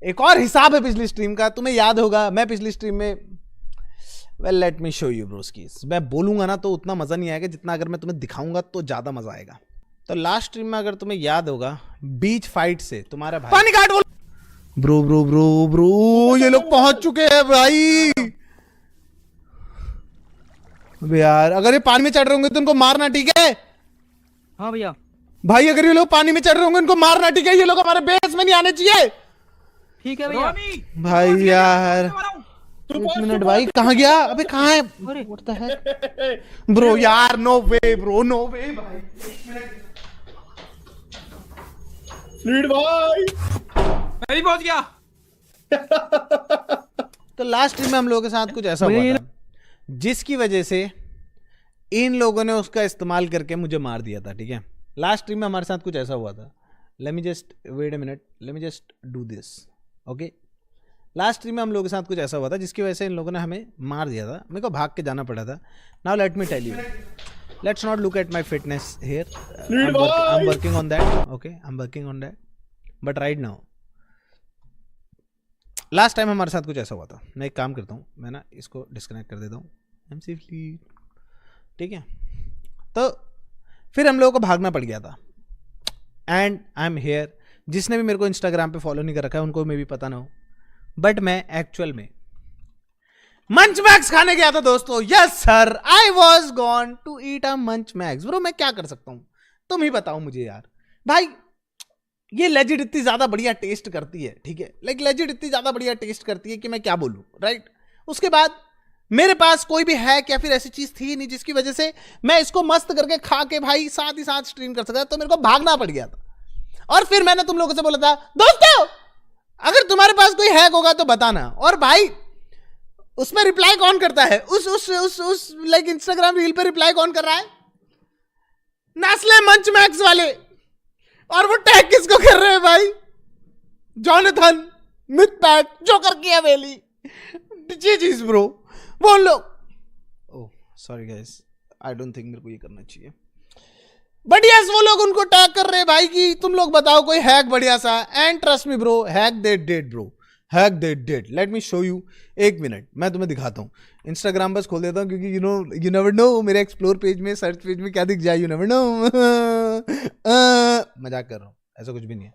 एक और हिसाब है पिछली स्ट्रीम का, तुम्हें याद होगा मैं पिछली स्ट्रीम में well let me show you broskis, मैं बोलूंगा ना तो उतना मजा नहीं आएगा जितना अगर मैं तुम्हें दिखाऊंगा तो ज्यादा मजा आएगा। तो लास्ट स्ट्रीम में अगर तुम्हें याद होगा बीच फाइट से तुम्हारा भाई पानी काट ब्रो ब्रो ब्रो ब्रो ये लोग पहुंच चुके हैं भाई। अबे यार अगर ये पानी में चढ़ रहे होंगे तो उनको मारना, ठीक है? हाँ भैया। भाई अगर ये लोग पानी में चढ़ रहे होंगे उनको मारना, ठीक है? ये लोग हमारे बेस में नहीं आने चाहिए। ठीक है भैया। भाई यार एक मिनट भाई, कहाँ गया? अबे कहाँ है? What the heck? ब्रो यार नो वे ब्रो, नो वे भाई। फ्लूइड भाई मैं भी पहुंच गया। तो लास्ट स्ट्रीम में हम लोगों के साथ कुछ ऐसा हुआ था जिसकी वजह से इन लोगों ने उसका इस्तेमाल करके मुझे मार दिया था, ठीक है? लास्ट स्ट्रीम में हमारे साथ कुछ ऐसा हुआ था। Let me just wait a minute, let me just do this, okay? Last stream में हम लोगों के साथ कुछ ऐसा हुआ था जिसकी वजह से इन लोगों ने हमें मार दिया था, मेरे को भाग के जाना पड़ा था। Now let me tell you, let's not look at my fitness here, I am working on that, okay? I am working on that, but right now last time हमारे साथ कुछ ऐसा हुआ था। मैं एक काम करता हूँ, मैं ना इसको डिस्कनेक्ट कर देता हूँ, ठीक है? तो फिर हम लोगों को भागना पड़ गया था एंड आई एम हेयर। जिसने भी मेरे को इंस्टाग्राम पे फॉलो नहीं कर रखा है उनको मे भी पता ना हो, बट मैं एक्चुअल में मंच मैक्स खाने गया था दोस्तों। Yes sir, I was gone to eat a Munch Max. Bro मैं क्या कर सकता हूँ, तुम ही बताओ मुझे यार। भाई ये लेजिट इतनी ज्यादा बढ़िया टेस्ट करती है, ठीक है? लाइक लेजिट इतनी ज्यादा बढ़िया टेस्ट करती है कि मैं क्या बोलूं, राइट? उसके बाद मेरे पास कोई भी हैक या फिर ऐसी चीज थी नहीं जिसकी वजह से मैं इसको मस्त करके खा के भाई साथ ही साथ स्ट्रीम कर सकता, तो मेरे को भागना पड़ गया था। और फिर मैंने तुम लोगों से बोला था दोस्तों अगर तुम्हारे पास कोई हैक होगा तो बताना। और भाई उसमें रिप्लाई कौन करता है? उस लाइक इंस्टाग्राम रील पे रिप्लाई कौन कर रहा है? नेस्ले मंच मैक्स वाले। और वो टैग किसको कर रहे हैं भाई? जॉनथन, मिथपैट, जोकर की हवेली, जी ब्रो, वो लोग। Oh sorry guys, I don't think मेरे को ये करना चाहिए, बट यस वो लोग उनको टैग कर रहे हैं भाई कि तुम लोग बताओ कोई हैक बढ़िया सा। And trust me bro, hack they did bro, hack they did. Late me show you, एक मिनट मैं तुम्हें दिखाता हूँ। इंस्टाग्राम बस खोल देता हूँ क्योंकि यू नेवर नो मेरे एक्सप्लोर पेज में, सर्च पेज में क्या दिख जाए, यू नेवर नो। मजाक कर रहा हूँ, ऐसा कुछ भी नहीं है,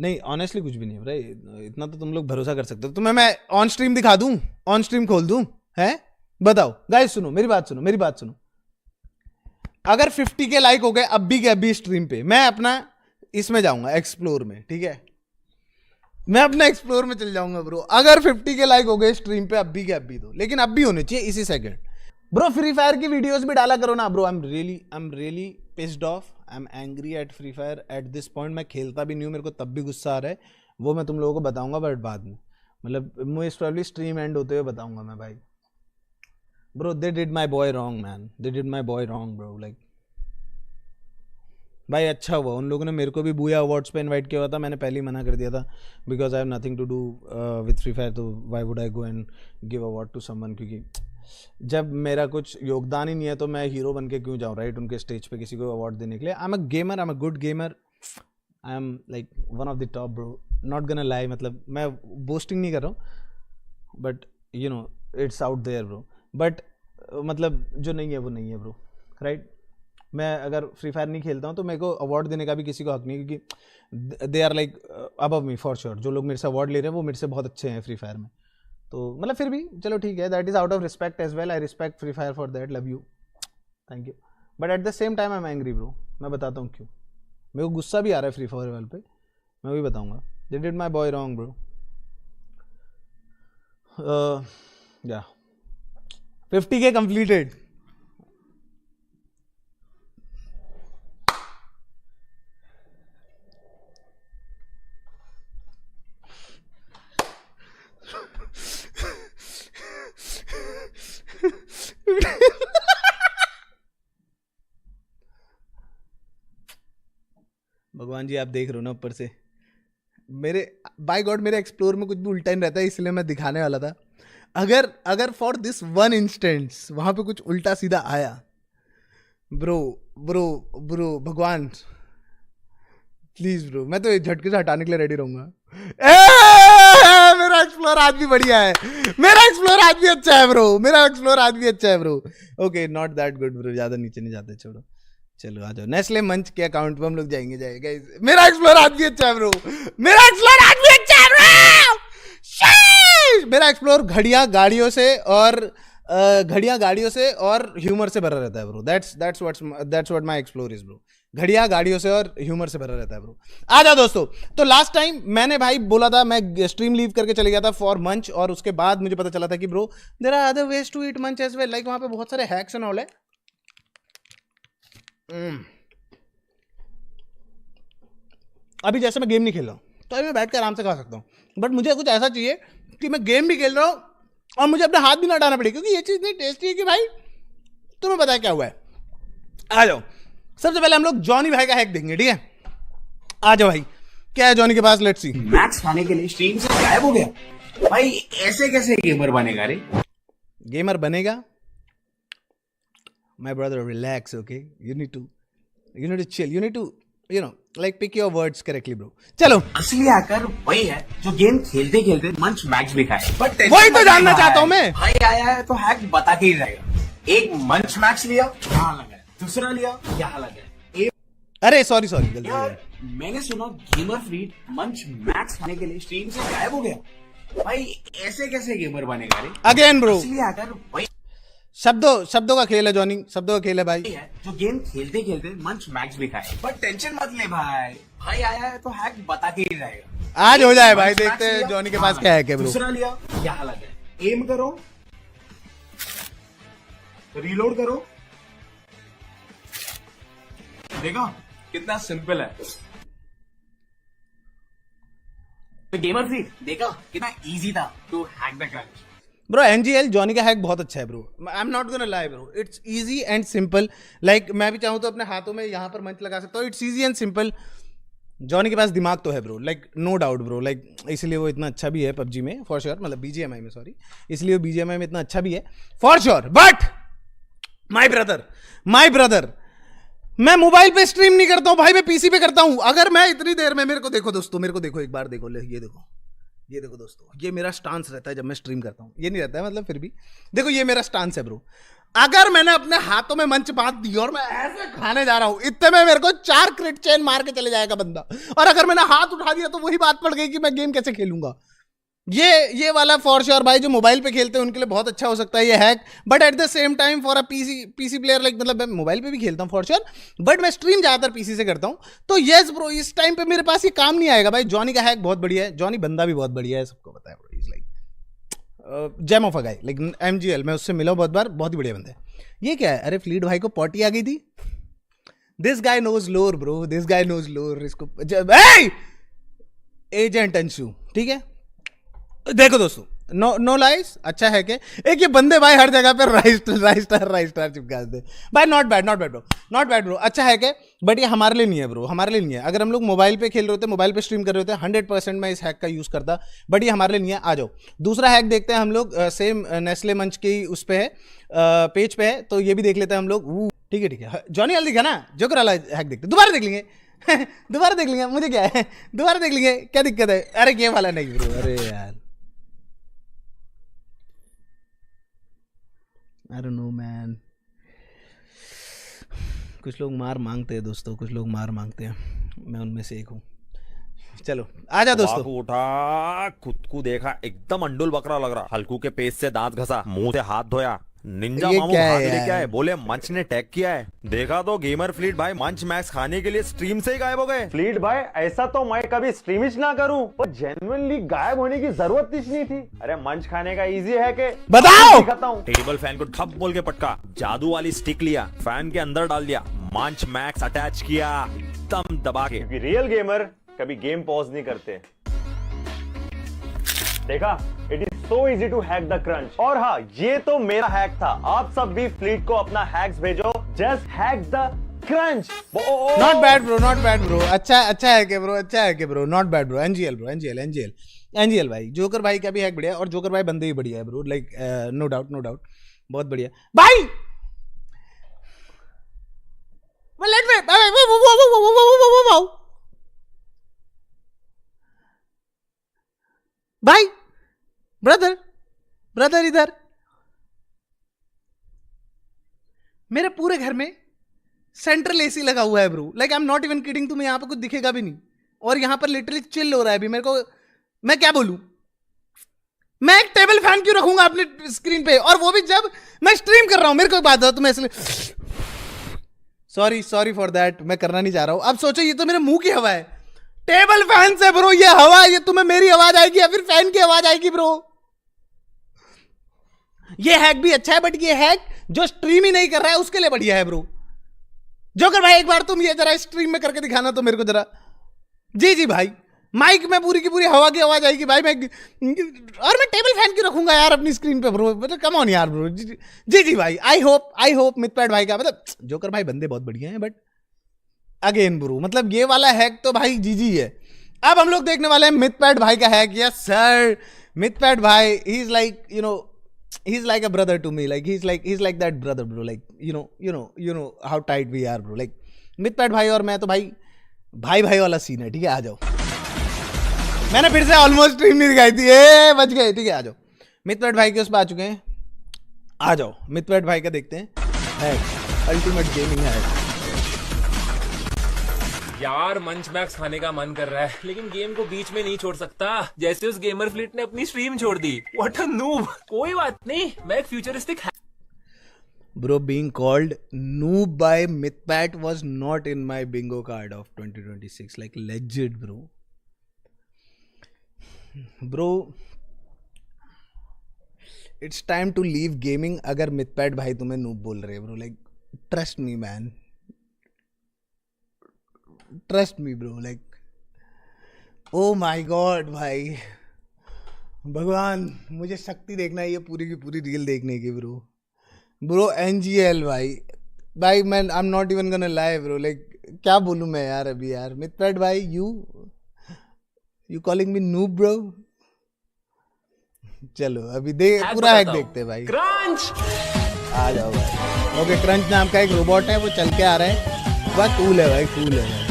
नहीं ऑनेस्टली कुछ भी नहीं है भाई, इतना तो तुम लोग भरोसा कर सकते हो। तुम्हें मैं ऑन स्ट्रीम दिखा दूं, ऑन स्ट्रीम खोल दूं, है? बताओ गाइस, सुनो मेरी बात सुनो, मेरी बात सुनो। अगर 50 के लाइक हो गए अब भी के अभी स्ट्रीम पे, मैं अपना इसमें जाऊंगा एक्सप्लोर में, ठीक है? मैं अपना एक्सप्लोर में चल जाऊंगा ब्रो। अगर 50 के लाइक हो गए स्ट्रीम पे अब भी के अब भी, तो लेकिन अब भी होने चाहिए इसी सेकंड। ब्रो फ्री फायर की वीडियोस भी डाला करो ना bro. I am really pissed off, I am angry at free fire at this point. मैं खेलता भी नहीं हूँ, मेरे को तब भी गुस्सा आ रहा है, वो मैं तुम लोगों को बताऊंगा बट बाद में, मतलब मोस्ट प्रोबेबली स्ट्रीम एंड होते हुए बताऊंगा मैं भाई। Bro they did my boy wrong man, they did my boy wrong bro. Like भाई अच्छा हुआ उन लोगों ने मेरे को भी बूया अवार्ड्स पे इनवाइट किया हुआ था, मैंने पहले ही मना कर दिया था because I have nothing to do with Free Fire, तो why would I go and give award to someone? क्योंकि जब मेरा कुछ योगदान ही नहीं है तो मैं हीरो बन के क्यों जाऊँ, राइट? उनके स्टेज पे किसी को अवार्ड देने के लिए। I am a gamer, I am a good gamer, I am like one of the top bro, not gonna lie. मतलब मैं बोस्टिंग नहीं कर रहा हूँ but you know it's out there bro. But मतलब जो नहीं है वो नहीं है ब्रो, राइट? मैं अगर फ्री फायर नहीं खेलता हूँ तो मेरे को अवार्ड देने का भी किसी को हक नहीं, क्योंकि they are like above me for sure. जो लोग मेरे से अवार्ड ले रहे हैं वो मेरे से बहुत अच्छे हैं फ्री फायर में, तो मतलब फिर भी चलो ठीक है, that is out of respect as well. I respect Free Fire for that, love you, thank you. But at the same time I am angry bro. मैं बताता हूँ क्यों, मेरे को गुस्सा भी आ रहा है फ्री फायर वाले पे, मैं भी बताऊँगा। They did my boy wrong bro. या 50K कंप्लीटेड। भगवान जी आप देख रहे हो ना ऊपर से, मेरे बाय गॉड मेरे एक्सप्लोर में कुछ भी उल्टा नहीं रहता है, इसलिए मैं दिखाने वाला था। अगर फॉर दिस वन इंस्टेंस वहां पे कुछ उल्टा सीधा आया, ब्रो ब्रो ब्रो भगवान प्लीज ब्रो, मैं तो झटके से हटाने के लिए रेडी रहूंगा। मेरा एक्सप्लोर आज भी बढ़िया है, मेरा एक्सप्लोर आज भी अच्छा है ब्रो, मेरा एक्सप्लोर आज भी अच्छा है bro. Okay not that good bro, ज्यादा नीचे नहीं जाते, छोड़ो। चलो आ जाओ, नेस्ले मंच के अकाउंट पे हम लोग जाएंगे। मेरा एक्सप्लोर आज भी अच्छा है ब्रो, मेरा एक्सप्लोर आज भी अच्छा है ब्रो। मेरा एक्सप्लोर घड़ियां गाड़ियों से और ह्यूमर से भरा रहता है bro. That's what my explore is bro. घड़ियां गाड़ियों से और ह्यूमर से भरा रहता है ब्रो। आ जाओ दोस्तों। तो लास्ट टाइम मैंने भाई बोला था, मैं स्ट्रीम लीव करके चले गया था फॉर मंच, और उसके बाद मुझे पता चला था कि bro there are other ways to eat munch as well, like वहां पे बहुत सारे हैक्स एंड ऑल है। अभी जैसे मैं गेम नहीं खेल रहा हूँ तो अभी मैं बैठ कर आराम से खा सकता हूँ, बट मुझे कुछ ऐसा चाहिए कि मैं गेम भी खेल रहा हूँ और मुझे अपने हाथ भी ना हटाना पड़े, क्योंकि ये चीज़ इतनी टेस्टी है कि भाई तुम्हें पता है क्या हुआ है। आ जाओ, सबसे पहले हम लोग जॉनी भाई का हैक देंगे, ठीक है? आ जाओ भाई, क्या है जॉनी के पास, लेट्स सी। मैक्स खाने के लिए स्ट्रीम से गायब हो गया भाई, ऐसे कैसे गेमर बनेगा रे? गेमर बनेगा? My brother, relax, okay? You need to chill. You need to, like pick your words correctly, bro. चलो, असली हैकर वही है जो गेम खेलते खेलते मंच मैक्स भी खाए। बट वही तो जानना चाहता हूँ मैं। भाई आया है तो हैक बता के ही रहेगा। एक मंच मैक्स लिया, यहाँ लगा, दूसरा लिया, यहाँ लगा। अरे सॉरी गलती हो यार मैंने सुना गेमर फ्रीड मंच मैक्स खाने के लिए स्ट्रीम से गायब हो गया भाई, ऐसे कैसे गेमर बनेगा रे? अगेन ब्रो, असली हैकर वही शब्दों का खेल है जॉनी, शब्दों का खेल है भाई। है जो गेम खेलते खेलते मंच मैक्स भी खाए। बट टेंशन मत ले भाई, भाई आया है तो हैक बता के ही रहेगा। आज हो जाए भाई, मंच मैक्स देखते हैं लिया, जॉनी के यहाँ पास क्या है क्या ब्रो। दूसरा लिया, यहाँ लगा, एम करो, रीलोड करो, देखा कितना सिंपल है। तो गेमर फ्रीड देखा कितना इजी था to hack the crunch. Bro NGL Johnny का हैक बहुत अच्छा है bro, I am not gonna lie bro, it's easy and simple. Like मैं भी चाहूँ तो अपने हाथों में यहाँ पर मंच लगा सकता हूँ, it's easy and simple. Johnny के पास दिमाग तो है bro, like no doubt bro, like इसलिए वो इतना अच्छा भी है पबजी में फॉर श्योर, मतलब बीजीएमआई में सॉरी, इसलिए वो बीजीएमआई में इतना अच्छा भी है for sure. But my brother मैं मोबाइल पे स्ट्रीम नहीं करता हूँ भाई, मैं पीसी पे करता हूँ। अगर मैं इतनी देर में, मेरे को देखो दोस्तों, मेरे को देखो एक बार, देखो ये देखो दोस्तों, ये मेरा स्टांस रहता है जब मैं स्ट्रीम करता हूँ, ये नहीं रहता है मतलब, फिर भी देखो ये मेरा स्टांस है ब्रो। अगर मैंने अपने हाथों में मंच बांध दी और मैं ऐसे खाने जा रहा हूं, इतने में मेरे को 4 क्रिट चेन मार के चले जाएगा बंदा, और अगर मैंने हाथ उठा दिया तो वही बात पड़ गई कि मैं गेम कैसे खेलूंगा। ये वाला फॉर श्योर भाई, जो मोबाइल पे खेलते हैं उनके लिए बहुत अच्छा हो सकता है ये hack, but at the same time for a PC player, like मतलब मैं मोबाइल पे भी खेलता हूँ फॉर श्योर, बट मैं स्ट्रीम ज्यादातर पीसी से करता हूँ, तो यस ब्रो इस टाइम पे मेरे पास ये काम नहीं आएगा भाई। जॉनी का हैक बहुत बढ़िया है, जॉनी बंदा भी बहुत बढ़िया है, सबको पता है bro, is like gem of a guy, like MGL, मैं उससे मिला हूं बहुत बार, बहुत ही बढ़िया बंदा है। ये क्या है? अरे फ्लीट भाई को पॉटी आ गई थी। दिस गाय नोज लोर ब्रो, दिस गाय नोज लोर। इसको एजेंट अंशु, ठीक है? देखो दोस्तों, नो लाइस, अच्छा है कि एक ये बंदे भाई हर जगह पे राइस स्टार चिपका देते भाई। नॉट बैड ब्रो, अच्छा है कि, बट ये हमारे लिए नहीं है ब्रो, हमारे लिए नहीं है। अगर हम लोग मोबाइल पे खेल रहे होते, मोबाइल पे स्ट्रीम कर रहे होते, 100% मैं इस हैक का यूज करता, बट ये हमारे लिए नहीं है। आ जाओ दूसरा हैक देखते हैं हम लोग, सेम नेस्ले मंच की उस पे है, पेज पे है, तो ये भी देख लेते हैं हम लोग। ठीक है, जॉनी हल्दी का ना जोकर वाला हैक देखते, दोबारा देख लेंगे दोबारा देख लेंगे, मुझे क्या है, दोबारा देख लेंगे, क्या दिक्कत है? अरे ये वाला नहीं ब्रो, अरे यार I don't know man, कुछ लोग मार मांगते हैं दोस्तों, कुछ लोग मार मांगते हैं, मैं उनमें से एक हूँ। चलो आजा दोस्तों। उठा, खुद को देखा, एकदम अंडुल बकरा लग रहा, हल्कू के पेट से दांत घसा, मुंह से हाथ धोया, निंजा ये मामू क्या है भाग लेके यार? आए, बोले मंच ने टैग किया है। देखा तो गेमर फ्लीट भाई मंच मैक्स खाने के लिए स्ट्रीम से ही गायब हो गए। फ्लीट भाई ऐसा तो मैं कभी स्ट्रीमिश ना करूं, पर जेन्युइनली गायब होने की जरूरत कुछ नहीं थी। अरे मंच खाने का इजी है कि बताओ। दिखाता हूं। टेबल फैन को ठप बोल के पटका, जादू वाली स्टिक लिया, फैन के अंदर डाल दिया, मंच मैक्स अटैच किया, दम दबा के। क्योंकि रियल गेमर कभी गेम पॉज नहीं करते। देखा, it is so easy to hack the crunch. और हाँ, ये तो मेरा हैक था, आप सब भी फ्लीट को अपना हैक्स भेजो, just hack the crunch. Not bad bro, अच्छा है कि ब्रो, अच्छा है कि bro, not bad bro. NGL भाई, जोकर भाई का भी हैक बढ़िया, और जोकर भाई बंदे भी बढ़िया है ब्रो, लाइक नो डाउट बहुत बढ़िया भाई। लेट मी भाई ब्रदर ब्रदर इधर मेरे पूरे घर में सेंट्रल एसी लगा हुआ है bro, like I am not even kidding, तुम्हें यहां पर कुछ दिखेगा भी नहीं, और यहां पर लिटरली चिल हो रहा है अभी मेरे को। मैं क्या बोलूं, मैं एक टेबल फैन क्यों रखूंगा अपने स्क्रीन पे, और वो भी जब मैं स्ट्रीम कर रहा हूं। मेरे को एक बात बताओ, तुम्हें इसलिए सॉरी फॉर दैट, मैं करना नहीं चाह रहा हूं। अब सोचो ये तो मेरे मुंह की हवा है, टेबल फैन से ब्रो ये हवा, ये तुम्हें मेरी आवाज आएगी या फिर फैन की आवाज आएगी ब्रो। ये हैक भी अच्छा है, बट ये हैक जो स्ट्रीम ही नहीं कर रहा है उसके लिए बढ़िया है ब्रो। जोकर भाई एक बार तुम ये जरा स्ट्रीम में करके दिखाना तो मेरे को जरा। जी भाई, माइक में पूरी की पूरी हवा की आवाज आएगी भाई। और मैं टेबल फैन क्यों रखूंगा यार अपनी स्क्रीन पे ब्रो, मतलब कम ऑन यार ब्रो। जी भाई, आई होप मिथपैट भाई का, मतलब जोकर भाई बंदे बहुत बढ़िया हैं, बट अगेन ब्रो मतलब ये वाला हैक तो भाई जी है। अब हम लोग देखने वाले हैं मिथपैट भाई का हैक। यस सर, मिथपैट भाई he is like you know, he's like a brother to me, like he's like that brother bro, like you know how tight we are bro, like Mythpat भाई और मैं तो भाई वाला सीन है। ठीक है, आ जाओ। मैंने फिर से ऑलमोस्ट स्ट्रीम नहीं दिखाई थी, बच गए। ठीक है, आ जाओ। मिथपैट भाई के उस पर आ चुके हैं, आ जाओ। मिथपैट भाई का देखते हैं अल्टीमेट गेमिंग है यार। मंच मैक्स खाने का मन कर रहा है, लेकिन गेम को बीच में नहीं छोड़ सकता, जैसे उस गेमर फ्लीट ने अपनी स्ट्रीम छोड़ दी। What a noob. कोई बात नहीं, मैं एक futuristic Bro, being called noob by Mythpat was not in my bingo card of 2026. Like legit, bro. Bro, it's time to leave gaming. अगर Mythpat भाई तुम्हें noob बोल रहे हैं bro, like trust me man. Trust me bro, like oh my god भाई, भगवान मुझे शक्ति देखना है ये पूरी की पूरी रील देखने की ब्रो NGL भाई मैं आई am not even gonna lie bro, like क्या बोलूं मैं यार अभी यार। मिथपैट भाई you calling me noob bro. चलो अभी पूरा हैक देखते हैं भाई। क्रंच आ जाओ भाई। ओके, क्रंच नाम का एक रोबोट है, वो चल के आ रहा है, वह कूल है भाई, कूल है भाई।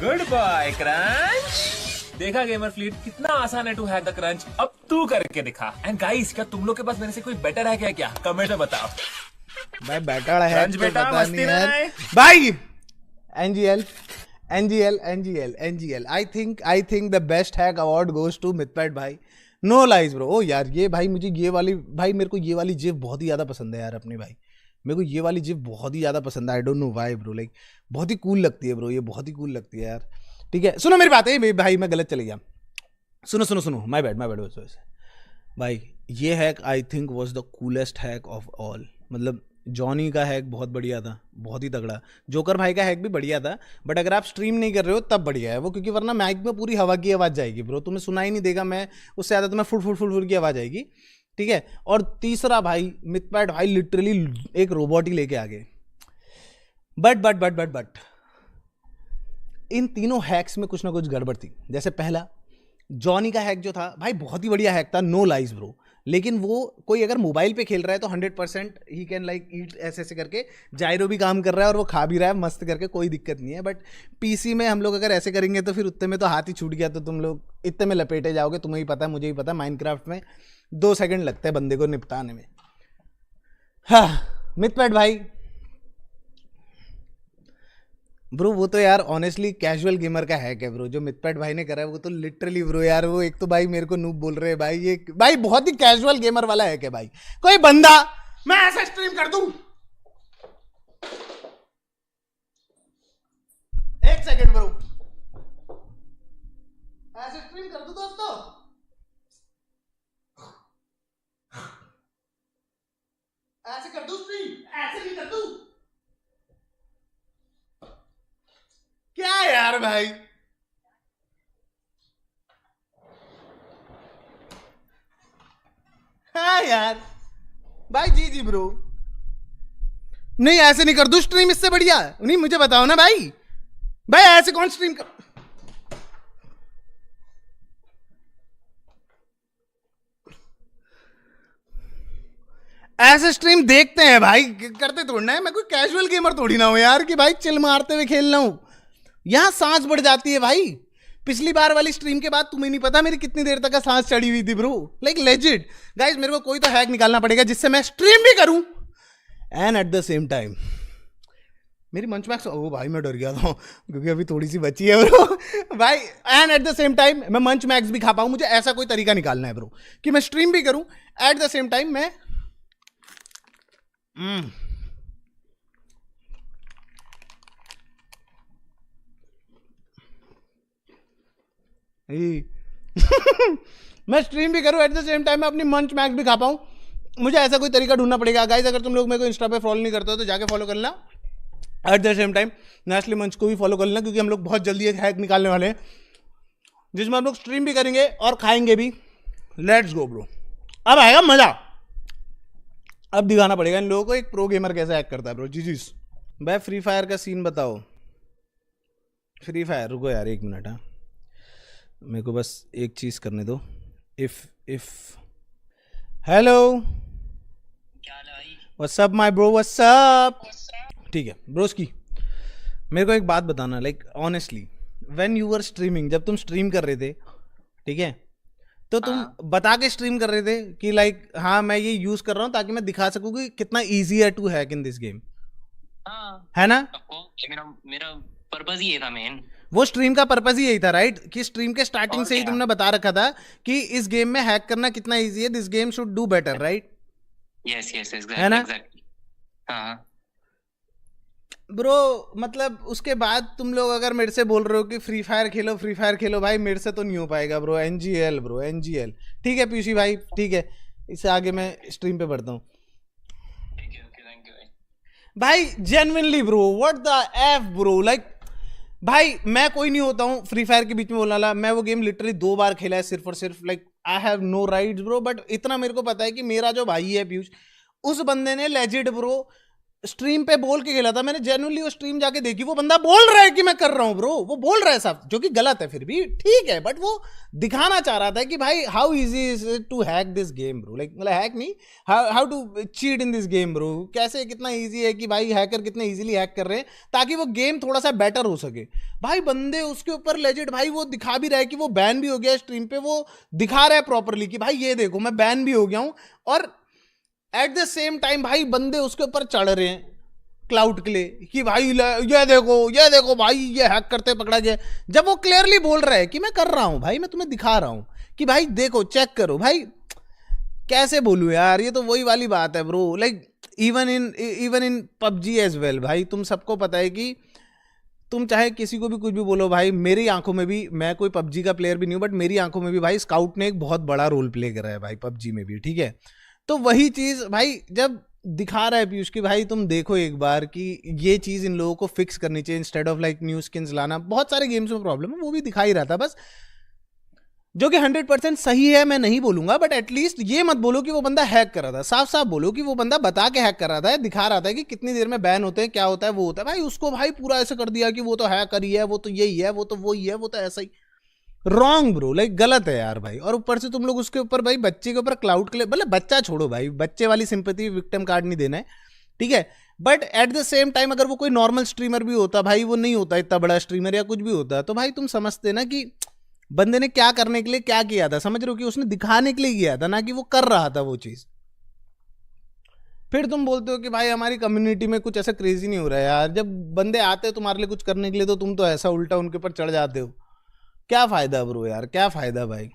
Good bye crunch. देखा गेमर फ्लीट, कितना आसान है टू हैक द क्रंच। अब तू करके दिखा। एंड गाइस, क्या तुम लोग के पास मेरे से कोई बेटर है क्या? कमेंट में बताओ भाई। बेटर है क्रंच बेटा, मस्ती में है भाई। NGL I think the best hack award goes to Mythpat भाई। No lies bro. ओ यार ये भाई मुझे ये वाली भाई, मेरे को ये वाली जिप बहुत ही ज़्यादा पसंद है यार अपने भाई। मेरे को ये वाली जिप बहुत ही ज़्यादा पसंद है। I don't know why bro, like बहुत ही कूल लगती है ब्रो, ये बहुत ही कूल लगती है यार। ठीक है, सुनो मेरी बात है भाई, मैं गलत चले गया। सुनो माय बैड भाई। ये hack I think was the coolest hack of all. मतलब जॉनी का हैक बहुत बढ़िया था, बहुत ही तगड़ा। जोकर भाई का हैक भी बढ़िया था, बट अगर आप स्ट्रीम नहीं कर रहे हो तब बढ़िया है वो, क्योंकि वरना माइक में पूरी हवा की आवाज़ जाएगी ब्रो, तुम्हें सुनाई नहीं देगा। मैं उससे ज़्यादा तुम्हें फुट की आवाज़ आएगी। ठीक है, और तीसरा भाई मिथपैट भाई लिटरली एक रोबोट ही लेके आ गए। बट इन तीनों हैक्स में कुछ ना कुछ गड़बड़ थी। जैसे पहला जॉनी का हैक जो था भाई, बहुत ही बढ़िया हैक था, नो लाइज ब्रो। लेकिन वो कोई अगर मोबाइल पे खेल रहा है तो 100% ही कैन लाइक ईट ऐसे करके, जायरो भी काम कर रहा है और वो खा भी रहा है मस्त करके, कोई दिक्कत नहीं है। बट पीसी में हम लोग अगर ऐसे करेंगे तो फिर उतने में तो हाथ ही छूट गया, तो तुम लोग इतने में लपेटे जाओगे। तुम्हें ही पता है, मुझे ही पता है, माइनक्राफ्ट में 2 सेकंड लगते हैं बंदे को निपटाने में। हाँ मिथपैट भाई ब्रो, वो तो यार ऑनेस्टली कैजुअल गेमर का हैक है ब्रो, जो मिथपैट भाई ने करा है वो तो लिटरली ब्रो यार, वो एक तो भाई मेरे को नूब बोल रहे हैं भाई, ये भाई बहुत ही कैजुअल गेमर वाला हैक है भाई। कोई बंदा मैं ऐसा स्ट्रीम कर दूं, 1 सेकंड ब्रो, ऐसे स्ट्रीम कर दूं दोस्तों, ऐसे कर दूं स्ट्रीम, ऐसे नहीं कर दूं क्या यार भाई। हाँ यार भाई, जी ब्रो, नहीं ऐसे नहीं कर दूं स्ट्रीम, इससे बढ़िया नहीं, मुझे बताओ ना भाई ऐसे कौन स्ट्रीम कर। ऐसे स्ट्रीम देखते हैं भाई, करते थोड़ना है। मैं कोई कैजुअल गेमर थोड़ी ना हूं यार कि भाई चिल मारते हुए खेल रहा हूं। यहां सांस बढ़ जाती है भाई। पिछली बार वाली स्ट्रीम के बाद तुम्हें नहीं पता मेरी कितनी देर तक का सांस चढ़ी हुई थी ब्रो, लाइक लेजिट गाइस। मेरे को कोई तो हैक निकालना पड़ेगा जिससे मैं स्ट्रीम भी करूं and eight the same time मेरी मंच मैक्स, ओ भाई मैं डर गया था क्योंकि अभी थोड़ी सी बची है ब्रो भाई। And eight the same time मैं मंच मैक्स भी खा पाऊं। मुझे ऐसा कोई तरीका निकालना है ब्रो कि मैं स्ट्रीम भी करूं एट द सेम टाइम मैं मैं स्ट्रीम भी करूं एट द सेम टाइम मैं अपनी मंच मैक्स भी खा पाऊं। मुझे ऐसा कोई तरीका ढूंढना पड़ेगा गाइस। अगर तुम लोग मेरे को इंस्टा पे फॉलो नहीं करते हो तो जाके फॉलो कर लेना। Eight the same time Nestle मंच को भी फॉलो कर लेना क्योंकि हम लोग बहुत जल्दी एक हैक निकालने वाले हैं जिसमें हम लोग स्ट्रीम भी करेंगे और खाएंगे भी। लेट्स गो ब्रो, अब आएगा मजा। अब दिखाना पड़ेगा इन लोगों को एक प्रो गेमर कैसे हैक करता है ब्रो। जी भाई फ्री फायर का सीन बताओ। फ्री फायर, रुको यार एक मिनट। हाँ मेरे को बस एक चीज करने दो। If hello what's up my bro, what's up. ठीक है ब्रोस की, मेरे को एक बात बताना, like honestly when you were streaming, जब तुम स्ट्रीम कर रहे थे, ठीक है, तो तुम बता के स्ट्रीम कर रहे थे कि लाइक हाँ मैं ये यूज कर रहा हूँ ताकि मैं दिखा सकूँ कि कितना इजी है to hack in this game, है ना? मेरा पर्पस ही ये था मेन। वो स्ट्रीम का पर्पस ही यही था राइट, कि स्ट्रीम के स्टार्टिंग से ही तुमने बता रखा था कि इस गेम में हैक करना कितना इजी है, this game should do better, right? Yes exactly, है ना? हाँ ब्रो मतलब उसके बाद तुम लोग अगर मेरे से बोल रहे हो कि फ्री फायर खेलो, भाई मेरे से तो नहीं हो पाएगा ब्रो। NGL bro, NGL. ठीक है पीयूषी भाई, ठीक है, इससे आगे मैं स्ट्रीम पे बढ़ता हूँ भाई। Genuinely bro, what the F bro, like भाई मैं कोई नहीं होता हूँ फ्री फायर के बीच में बोलने वाला। मैं वो गेम लिटरली 2 बार खेला है सिर्फ और सिर्फ, like I have no rights bro. But इतना मेरे को पता है कि मेरा जो भाई है पीयूष, उस बंदे ने लेजिट ब्रो स्ट्रीम पे बोल के खेला था। मैंने जेन्युइनली वो स्ट्रीम जाके देखी, वो बंदा बोल रहा है कि मैं कर रहा हूं ब्रो, वो बोल रहा है सब, जो कि गलत है फिर भी ठीक है, बट वो दिखाना चाह रहा था कि भाई how easy is it to hack this game bro, like मतलब हैक नहीं, how to cheat in this game bro. कैसे कितना इजी है कि भाई हैकर कितने इजीली हैक कर रहे हैं ताकि वो गेम थोड़ा सा बेटर हो सके। भाई बंदे उसके ऊपर लेजिट भाई वो दिखा भी रहा है कि वो बैन भी हो गया स्ट्रीम पे, वो दिखा रहा है प्रॉपरली कि भाई ये देखो मैं बैन भी हो गया हूं, और एट द सेम टाइम भाई बंदे उसके ऊपर चढ़ रहे हैं क्लाउड के लिए कि भाई ये देखो भाई ये हैक करते पकड़ा गया, जब वो क्लियरली बोल रहा है कि मैं कर रहा हूं भाई, मैं तुम्हें दिखा रहा हूं कि भाई देखो चेक करो। भाई कैसे बोलूं यार, ये तो वही वाली बात है bro, like even in PUBG as well. भाई तुम सबको पता है कि तुम चाहे किसी को भी कुछ भी बोलो भाई, मेरी आंखों में भी, मैं कोई पबजी का प्लेयर भी नहीं हूं, बट मेरी आंखों में भी भाई स्काउट ने एक बहुत बड़ा रोल प्ले करा है भाई पबजी में भी, ठीक है। तो वही चीज भाई जब दिखा रहा है पीयूष की भाई तुम देखो एक बार कि ये चीज इन लोगों को फिक्स करनी चाहिए instead of like new skins लाना। बहुत सारे गेम्स में प्रॉब्लम है, वो भी दिखा ही रहा था बस, जो कि 100% सही है मैं नहीं बोलूंगा, बट एटलीस्ट ये मत बोलो कि वो बंदा हैक कर रहा था। साफ साफ बोलो कि वो बंदा बता के हैक कर रहा था, दिखा रहा था कि कितनी देर में बैन होते हैं, क्या होता है, वो होता है। भाई उसको भाई पूरा ऐसे कर दिया कि वो तो हैकर ही है, वो तो यही है, वो तो वही है, वो तो ऐसा ही। रॉन्ग ब्रो, लाइक गलत है यार भाई। और ऊपर से तुम लोग उसके ऊपर भाई बच्चे के ऊपर क्लाउड के लिए, मतलब बच्चा छोड़ो भाई, बच्चे वाली सिंपैथी विक्टिम कार्ड नहीं देना है, ठीक है। But at the same time अगर वो कोई नॉर्मल स्ट्रीमर भी होता भाई, वो नहीं होता इतना बड़ा स्ट्रीमर या कुछ भी होता, तो भाई तुम समझते ना कि बंदे ने क्या करने के लिए क्या किया था, समझ रहे हो कि उसने दिखाने के लिए किया था, ना कि वो कर रहा था वो चीज। फिर तुम बोलते हो कि भाई हमारी कम्युनिटी में कुछ ऐसा क्रेजी नहीं हो रहा है यार। जब बंदे आते हैं तुम्हारे लिए कुछ करने के लिए तो तुम तो ऐसा उल्टा उनके ऊपर चढ़ जाते हो। क्या फायदा ब्रो यार, क्या फायदा भाई।